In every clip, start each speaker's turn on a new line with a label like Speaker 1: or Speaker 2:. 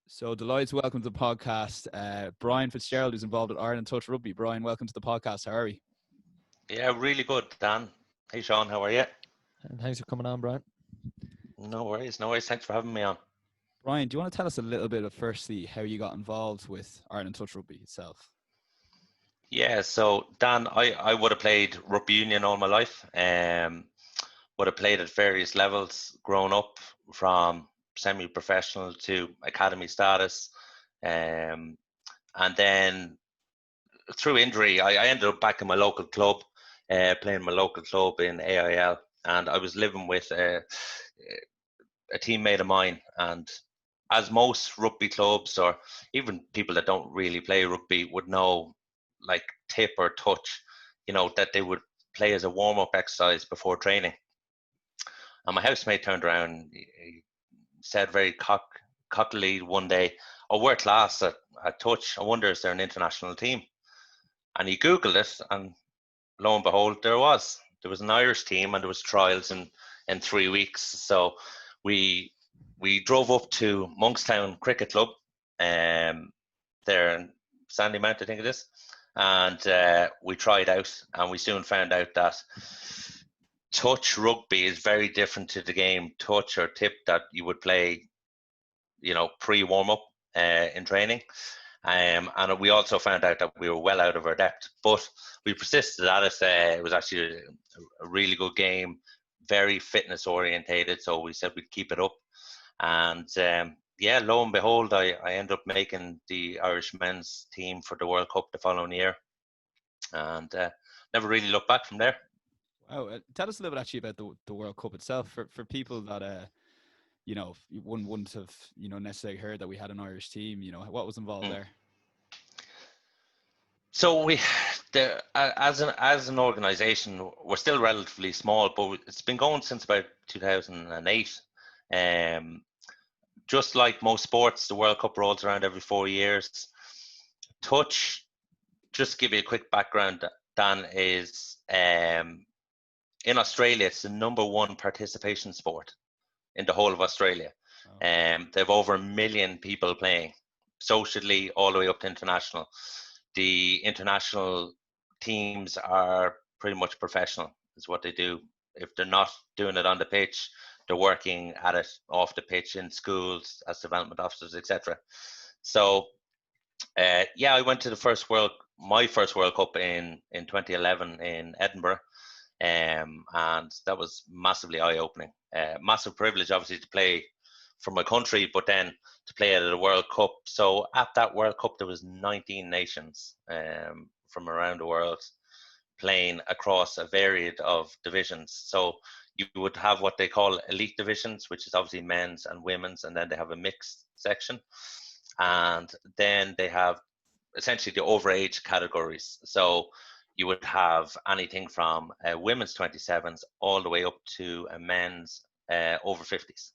Speaker 1: So delighted to welcome to the podcast Brian Fitzgerald, who's involved with Ireland Touch Rugby. Brian, welcome to the podcast. How are we?
Speaker 2: Yeah, really good, Dan. Hey, Sean, how are you?
Speaker 3: And thanks for coming on, Brian.
Speaker 2: No worries, no worries. Thanks for having me on.
Speaker 1: Brian, do you want to tell us a little bit of firstly how you got involved with Ireland Touch Rugby itself?
Speaker 2: Yeah, so Dan, I would have played rugby union all my life. Would have played at various levels, grown up from semi-professional to academy status. Um, and then through injury, I ended up back in my local club, playing my local club in AIL. And I was living with a teammate of mine, and as most rugby clubs or even people that don't really play rugby would know, like tip or touch, that they would play as a warm-up exercise before training. And my housemate turned around, he said very cockily one day, "Oh, we're class at touch. I wonder, is there an international team?" And he Googled it, and lo and behold, there was. There was an Irish team, and there was trials in 3 weeks. So we drove up to Monkstown Cricket Club, there in Sandymount, I think it is, and we tried out, and we soon found out that touch rugby is very different to the game touch or tip that you would play, pre warm up in training. And we also found out that we were well out of our depth, but we persisted at it. It was actually a really good game, very fitness orientated. So we said we'd keep it up. And yeah, lo and behold, I ended up making the Irish men's team for the World Cup the following year, and never really looked back from there.
Speaker 1: Wow, tell us a little bit actually about the World Cup itself for people that wouldn't have necessarily heard that we had an Irish team. What was involved there?
Speaker 2: So as an organisation, we're still relatively small, but it's been going since about 2008. Just like most sports, the World Cup rolls around every 4 years. Touch, just to give you a quick background, Dan, is in Australia, it's the number one participation sport in the whole of Australia. They have over 1 million people playing, socially all the way up to international. The international teams are pretty much professional, is what they do. If they're not doing it on the pitch, they're working at it off the pitch in schools as development officers, etc. So, yeah, I went to my first World Cup in 2011 in Edinburgh, and that was massively eye-opening. Massive privilege, obviously, to play for my country, but then to play at a World Cup. So at that World Cup, there was 19 nations from around the world playing across a varied of divisions. So you would have what they call elite divisions, which is obviously men's and women's, and then they have a mixed section. And then they have essentially the overage categories. So you would have anything from women's 27s all the way up to a men's over 50s.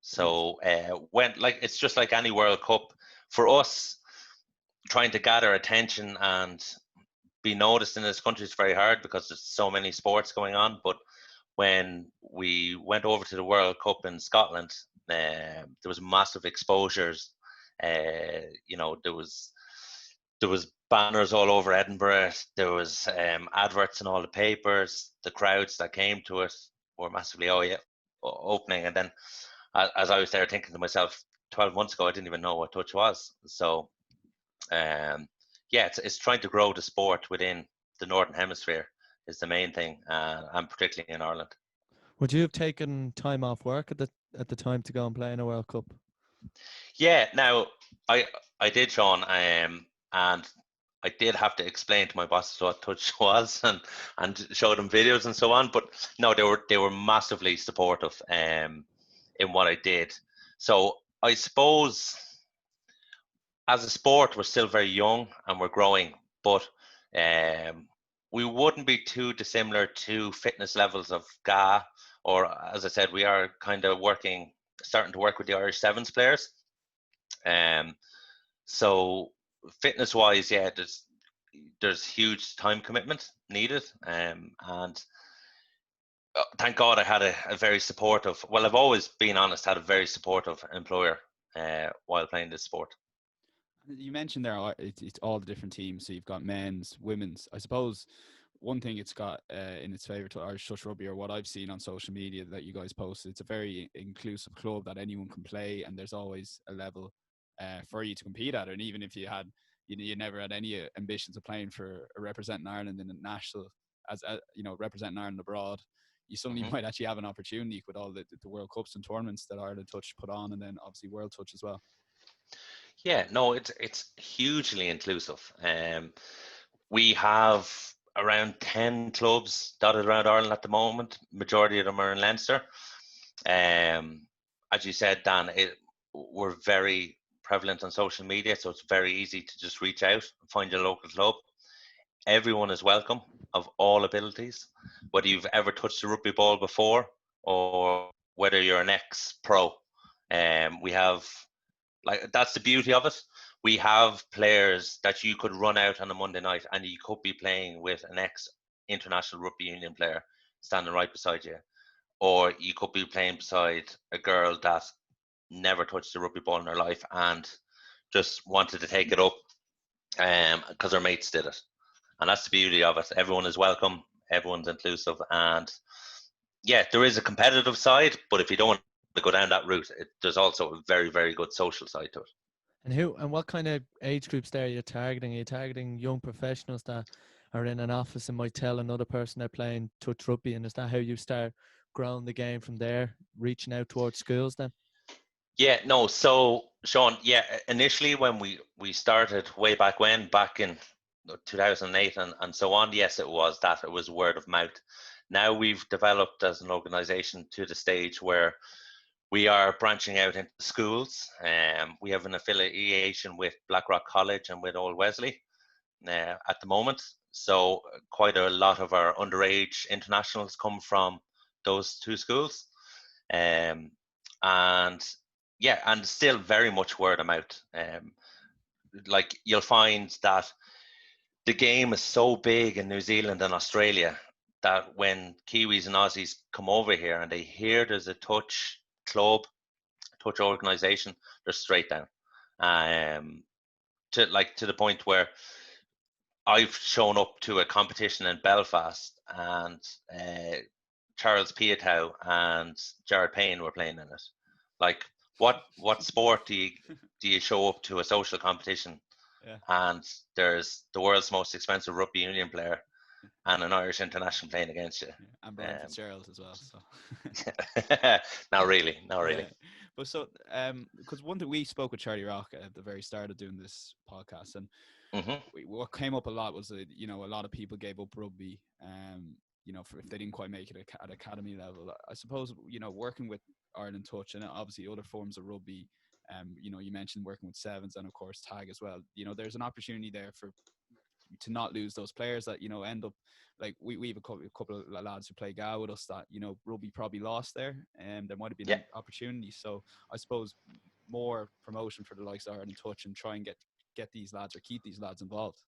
Speaker 2: So it's just like any World Cup for us, trying to gather attention and be noticed in this country is very hard because there's so many sports going on. But when we went over to the World Cup in Scotland, there was massive exposures. There was banners all over Edinburgh. There was adverts in all the papers. The crowds that came to it were massively opening. And then, as I was there thinking to myself, 12 months ago, I didn't even know what touch was. So, yeah, it's trying to grow the sport within the Northern Hemisphere is the main thing, and particularly in Ireland.
Speaker 3: Would you have taken time off work at the time to go and play in a World Cup?
Speaker 2: Yeah, now I did, Sean, and I did have to explain to my bosses what touch was and show them videos and so on. But no, they were massively supportive in what I did. So I suppose as a sport, we're still very young and we're growing, but we wouldn't be too dissimilar to fitness levels of GA, or as I said, we are kind of starting to work with the Irish Sevens players. So fitness-wise, yeah, there's huge time commitment needed, and thank God I had a very supportive. Well, I've always been honest, had a very supportive employer while playing this sport.
Speaker 1: You mentioned there it's all the different teams. So you've got men's, women's. I suppose one thing it's got in its favour to Irish Touch Rugby, or what I've seen on social media that you guys posted, it's a very inclusive club that anyone can play, and there's always a level for you to compete at. And even if you had, you never had any ambitions of playing for representing Ireland in a national, representing Ireland abroad, you suddenly might actually have an opportunity with all the World Cups and tournaments that Ireland Touch put on, and then obviously World Touch as well.
Speaker 2: Yeah, no, it's hugely inclusive. We have around 10 clubs dotted around Ireland at the moment. Majority of them are in Leinster. As you said, Dan, we're very prevalent on social media, so it's very easy to just reach out and find your local club. Everyone is welcome of all abilities, whether you've ever touched a rugby ball before or whether you're an ex-pro. We have, like, that's the beauty of it. We have players that you could run out on a Monday night and you could be playing with an ex-international rugby union player standing right beside you. Or you could be playing beside a girl that never touched a rugby ball in her life and just wanted to take it up because her mates did it. And that's the beauty of it. Everyone is welcome. Everyone's inclusive. And yeah, there is a competitive side, but if you don't want to go down that route, there's also a very, very good social side to it.
Speaker 3: And what kind of age groups there are you targeting? Are you targeting young professionals that are in an office and might tell another person they're playing touch rugby? And is that how you start growing the game from there, reaching out towards schools then?
Speaker 2: Yeah, no. So, Sean, yeah, initially when we started way back in 2008 and so on, yes, it was word of mouth. Now we've developed as an organization to the stage where we are branching out into schools. We have an affiliation with Blackrock College and with Old Wesley at the moment. So quite a lot of our underage internationals come from those two schools. And yeah, and still very much word of mouth. Like, you'll find that the game is so big in New Zealand and Australia that when Kiwis and Aussies come over here and they hear there's a touch club, touch organization, they're straight down. To the point where I've shown up to a competition in Belfast and Charles Piatow and Jared Payne were playing in it. Like, what sport do you show up to a social competition and there's the world's most expensive rugby union player and an Irish international playing against you?
Speaker 1: And Brian Fitzgerald as well. So
Speaker 2: not really.
Speaker 1: But so because one thing, we spoke with Charlie Rock at the very start of doing this podcast, and what came up a lot was that, a lot of people gave up rugby for if they didn't quite make it at academy level. I suppose, working with Ireland Touch and obviously other forms of rugby, you mentioned working with sevens and of course tag as well. There's an opportunity there to not lose those players that end up, like we have a couple of lads who play GAA with us that rugby probably lost there, and there might have been an opportunity. So I suppose more promotion for the likes of Ireland Touch and try and get these lads or keep these lads involved.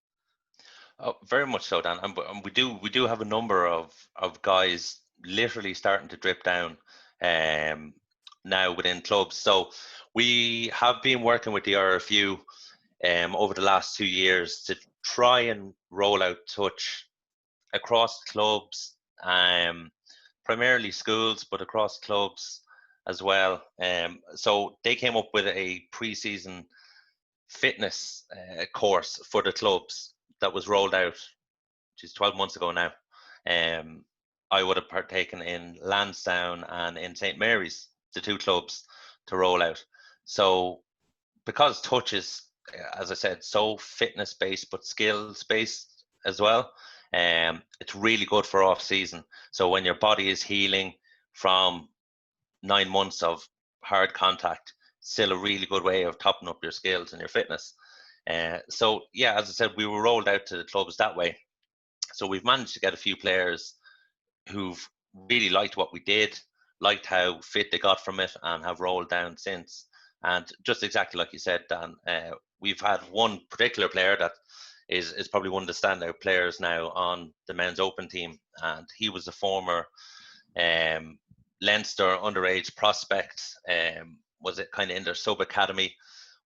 Speaker 2: Oh, very much so, Dan. And we do have a number of guys literally starting to drip down now within clubs. So we have been working with the RFU over the last 2 years to try and roll out touch across clubs, primarily schools, but across clubs as well. So they came up with a pre-season fitness course for the clubs that was rolled out, which is 12 months ago now. I would have partaken in Lansdowne and in St. Mary's, the two clubs, to roll out. So because touch is, as I said, so fitness based but skills based as well, it's really good for off season. So when your body is healing from 9 months of hard contact, still a really good way of topping up your skills and your fitness. So yeah, as I said, we were rolled out to the clubs that way. So we've managed to get a few players who've really liked what we did, liked how fit they got from it, and have rolled down since. And just exactly like you said, Dan, we've had one particular player that is probably one of the standout players now on the men's open team, and he was a former Leinster underage prospect was it kind of in their sub academy,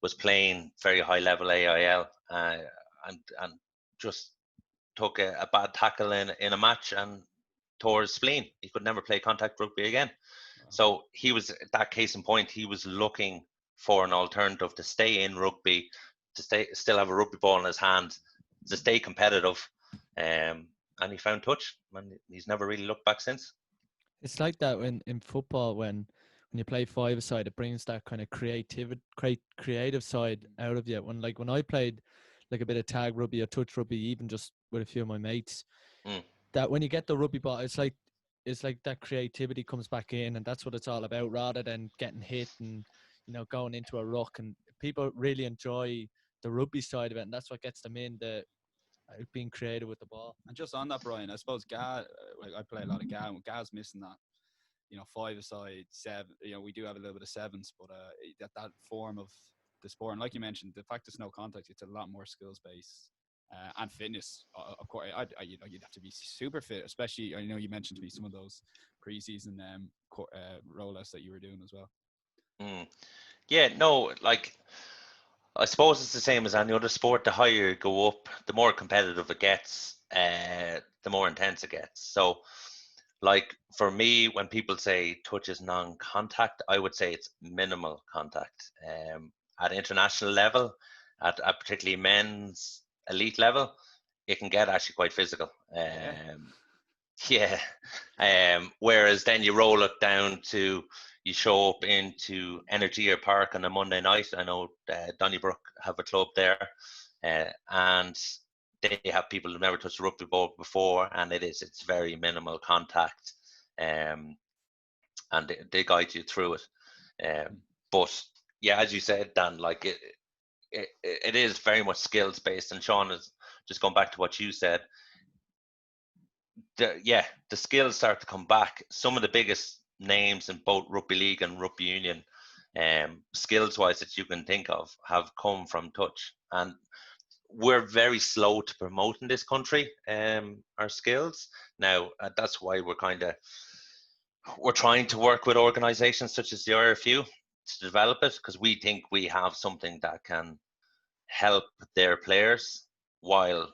Speaker 2: was playing very high level AIL, and just took a bad tackle in a match and tore his spleen. He could never play contact rugby again. So he was, that case in point, he was looking for an alternative to stay in rugby, to still have a rugby ball in his hand, to stay competitive. And he found touch, and he's never really looked back since.
Speaker 3: It's like that in football when you play five-a-side, it brings that kind of creative side out of you. When I played like a bit of tag rugby or touch rugby, even just with a few of my mates, that when you get the rugby ball, it's like that creativity comes back in, and that's what it's all about, rather than getting hit and going into a ruck. And people really enjoy the rugby side of it, and that's what gets them in, the being creative with the ball.
Speaker 1: And just on that, Brian, I suppose I play a lot of GA, and GA's missing that, five-a-side, seven. We do have a little bit of sevens, but that form of the sport, and like you mentioned, the fact there's no contact, it's a lot more skills based and fitness. Of course, you'd have to be super fit, especially. I know you mentioned to me some of those preseason rollouts that you were doing as well.
Speaker 2: Yeah, no, like, I suppose it's the same as any other sport. The higher you go up, the more competitive it gets, the more intense it gets. So, like, for me, when people say touch is non-contact, I would say it's minimal contact. At international level, at particularly men's elite level, it can get actually quite physical. Whereas then you roll it down to, you show up into Energia Park on a Monday night. I know Donnybrook have a club there, and they have people who've never touched a rugby ball before, and it's very minimal contact, and they guide you through it. But yeah, as you said, Dan, like it is very much skills based, and Sean is just going back to what you said. The skills start to come back. Some of the biggest names in both rugby league and rugby union, skills wise, that you can think of, have come from touch. And we're very slow to promote in this country our skills. Now that's why we're trying to work with organizations such as the RFU to develop it, because we think we have something that can help their players while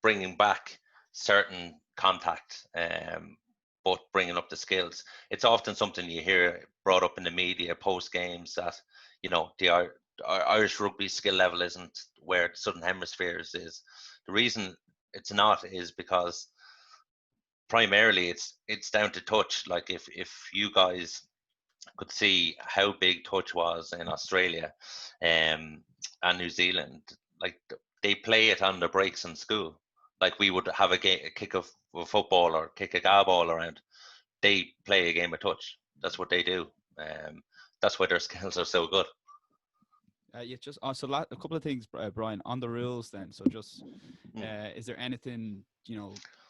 Speaker 2: bringing back certain contact, but bringing up the skills. It's often something you hear brought up in the media post games, that the Irish rugby skill level isn't where the Southern Hemisphere's is. The reason it's not is because primarily it's down to touch. Like if you guys could see how big touch was in Australia and New Zealand, like they play it on the breaks in school. Like we would have a kick of a football or kick a GA ball around. They play a game of touch. That's what they do. That's why their skills are so good.
Speaker 1: Just so a couple of things, Brian, on the rules then. So just is there anything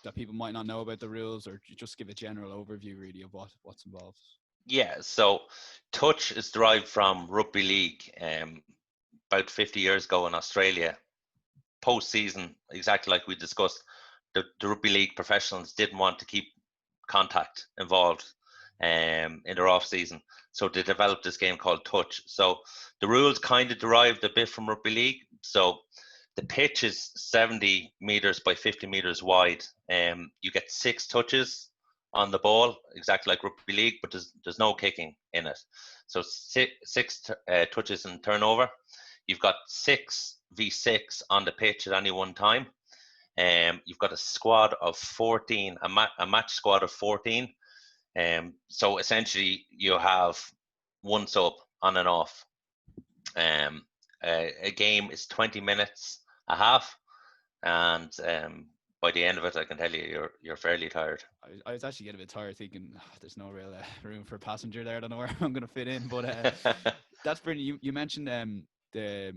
Speaker 1: that people might not know about the rules, or just give a general overview really of what's involved?
Speaker 2: Yeah, so touch is derived from rugby league. About 50 years ago in Australia, post-season, exactly like we discussed, the rugby league professionals didn't want to keep contact involved in their off-season, so they developed this game called touch. So the rules kind of derived a bit from rugby league. So the pitch is 70 meters by 50 meters wide. You get 6 touches on the ball, exactly like rugby league, but there's no kicking in it. So six touches and turnover. You've got 6v6 on the pitch at any one time. You've got a squad of 14, a match squad of 14. So essentially you have one sub on and off. A game is 20 minutes a half, and by the end of it, I can tell you, you're fairly tired.
Speaker 1: I was actually getting a bit tired, thinking there's no real room for a passenger there. I don't know where I'm going to fit in, but that's brilliant. You mentioned the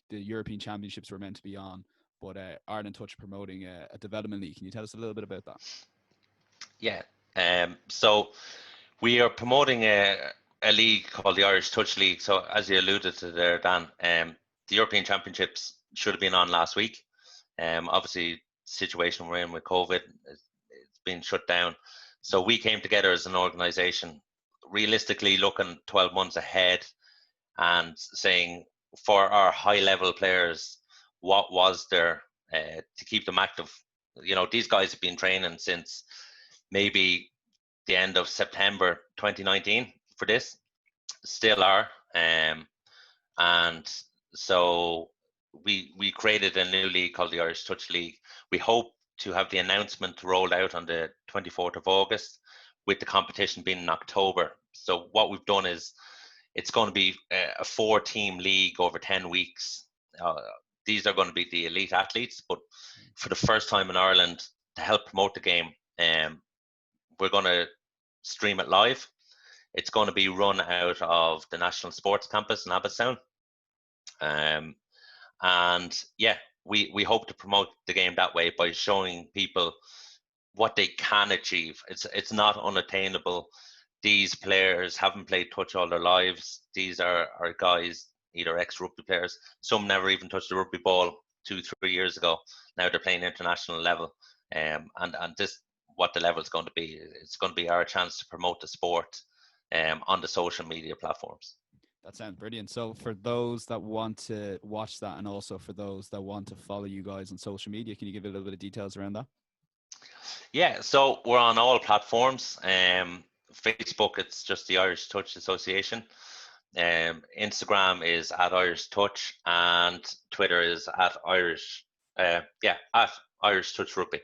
Speaker 1: European Championships were meant to be on, but Ireland Touch promoting a development league. Can you tell us a little bit about that?
Speaker 2: Yeah. So we are promoting a league called the Irish Touch League. So as you alluded to there, Dan, the European Championships should have been on last week. Obviously, the situation we're in with COVID, it's been shut down. So we came together as an organisation realistically looking 12 months ahead and saying for our high level players, what was there to keep them active? You know, these guys have been training since maybe the end of September 2019 for this, still are. And so we created a new league called the Irish Touch League. We hope to have the announcement rolled out on the 24th of August, with the competition being in October. So what we've done is it's going to be a 4-team league over 10 weeks. These are going to be the elite athletes, but for the first time in Ireland, to help promote the game, we're going to stream it live. It's going to be run out of the National Sports Campus in Abbottstown. And yeah, we hope to promote the game that way by showing people what they can achieve. It's not unattainable. These players haven't played touch all their lives. These are guys, either ex-rugby players. Some never even touched a rugby ball 2-3 years ago. Now they're playing international level. And this, what the level is going to be. It's going to be our chance to promote the sport on the social media platforms.
Speaker 1: That sounds brilliant. So for those that want to watch that, and also for those that want to follow you guys on social media, can you give a little bit of details around that?
Speaker 2: Yeah, so we're on all platforms. Facebook, it's just the Irish Touch Association. Instagram is at Irish Touch, and Twitter is at Irish Touch Rugby.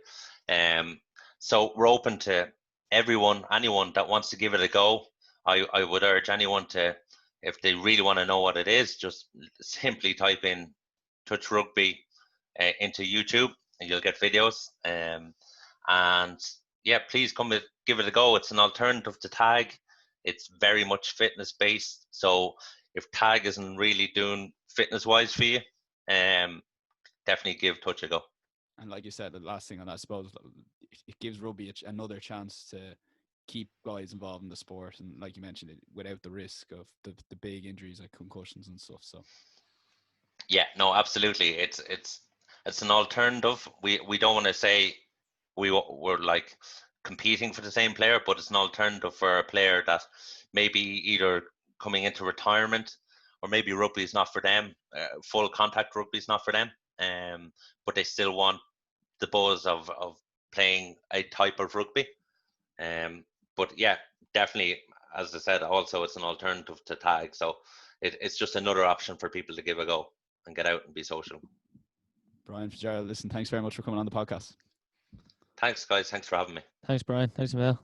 Speaker 2: So we're open to anyone that wants to give it a go. I would urge anyone to, if they really want to know what it is, just simply type in Touch Rugby into YouTube, and you'll get videos. And yeah, please come give it a go. It's an alternative to tag. It's very much fitness based. So if tag isn't really doing fitness wise for you, definitely give touch a go.
Speaker 1: And like you said, the last thing on that, I suppose, it gives rugby another chance to keep guys involved in the sport, and like you mentioned, it without the risk of the big injuries like concussions and stuff. So
Speaker 2: yeah, no, absolutely. It's an alternative. We don't want to say we're like competing for the same player, but it's an alternative for a player that maybe either coming into retirement, or maybe rugby is not for them. Full contact rugby is not for them, but they still want the buzz of playing a type of rugby. But yeah, definitely, as I said, also it's an alternative to tag. So it's just another option for people to give a go and get out and be social.
Speaker 1: Brian Fitzgerald, listen, thanks very much for coming on the podcast.
Speaker 2: Thanks, guys. Thanks for having me.
Speaker 3: Thanks, Brian. Thanks, Emil.